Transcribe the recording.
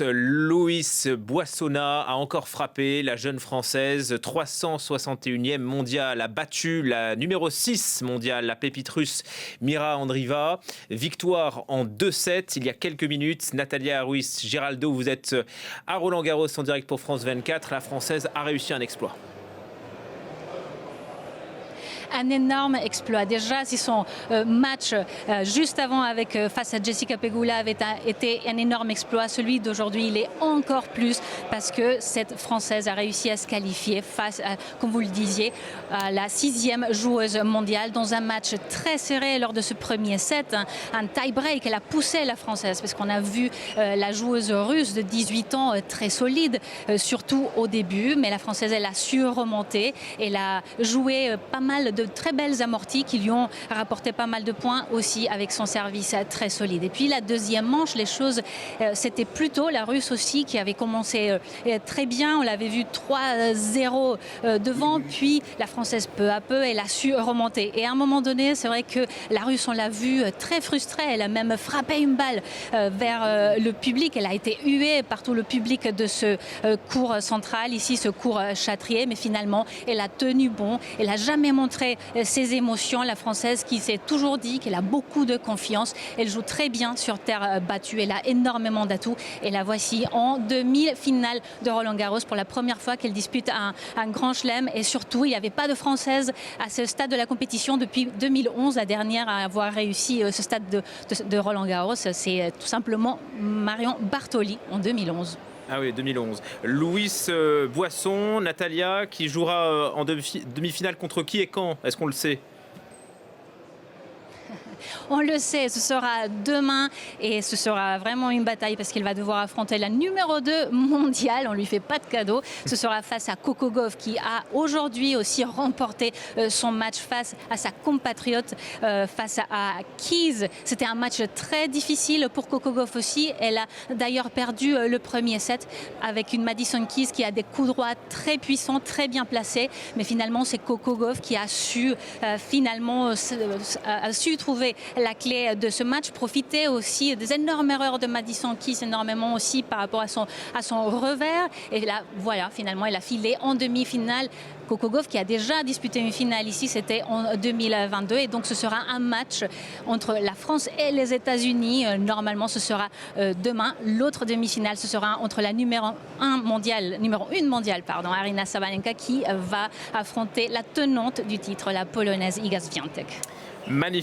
Loïs Boissonnat a encore frappé la jeune Française, 361e mondiale, a battu la numéro 6 mondiale, la pépite russe Mira Andreeva. Victoire en 2-7 il y a quelques minutes. Natalia Ruiz-Giraldo, vous êtes à Roland-Garros en direct pour France 24. La Française a réussi un exploit. Un énorme exploit. Déjà, si son match juste avant face à Jessica Pegula avait été un énorme exploit, celui d'aujourd'hui, il est encore plus parce que cette Française a réussi à se qualifier face à, comme vous le disiez, à la 6e joueuse mondiale dans un match très serré lors de ce premier set. Un tie-break, elle a poussé la Française parce qu'on a vu la joueuse russe de 18 ans très solide, surtout au début, mais la Française, elle a su remonter. Elle a joué pas mal de très belles amorties qui lui ont rapporté pas mal de points aussi avec son service très solide. Et puis la deuxième manche, les choses, c'était plutôt la Russe aussi qui avait commencé très bien. On l'avait vu 3-0 devant, puis la Française peu à peu, elle a su remonter. Et à un moment donné, c'est vrai que la Russe, on l'a vu très frustrée. Elle a même frappé une balle vers le public. Elle a été huée par tout le public de ce court central, ici ce court Châtrier. Mais finalement, elle a tenu bon. Elle n'a jamais montré ses émotions, la Française qui s'est toujours dit qu'elle a beaucoup de confiance. Elle joue très bien sur terre battue, elle a énormément d'atouts et la voici en demi-finale de Roland-Garros pour la première fois qu'elle dispute un grand chelem. Et surtout, il n'y avait pas de Française à ce stade de la compétition depuis 2011, la dernière à avoir réussi ce stade de Roland-Garros. C'est tout simplement Marion Bartoli en 2011. Ah oui, 2011. Loïs Boisson, Natalia, qui jouera en demi-finale contre qui et quand? Est-ce qu'on le sait? On le sait, ce sera demain et ce sera vraiment une bataille parce qu'elle va devoir affronter la numéro 2 mondiale. On ne lui fait pas de cadeau. Ce sera face à Coco Gauff qui a aujourd'hui aussi remporté son match face à sa compatriote, face à Keys. C'était un match très difficile pour Coco Gauff aussi. Elle a d'ailleurs perdu le premier set avec une Madison Keys qui a des coups droits très puissants, très bien placés. Mais finalement, c'est Coco Gauff qui a su trouver la clé de ce match, profiter aussi des énormes erreurs de Madison Keys, énormément aussi par rapport à son revers. Et là, voilà, finalement, elle a filé en demi-finale. Coco Gauff qui a déjà disputé une finale ici, c'était en 2022. Et donc, ce sera un match entre la France et les États-Unis. Normalement, ce sera demain. L'autre demi-finale, ce sera entre la numéro 1 mondiale, Aryna Sabalenka, qui va affronter la tenante du titre, la Polonaise Iga Świątek. Magnifique.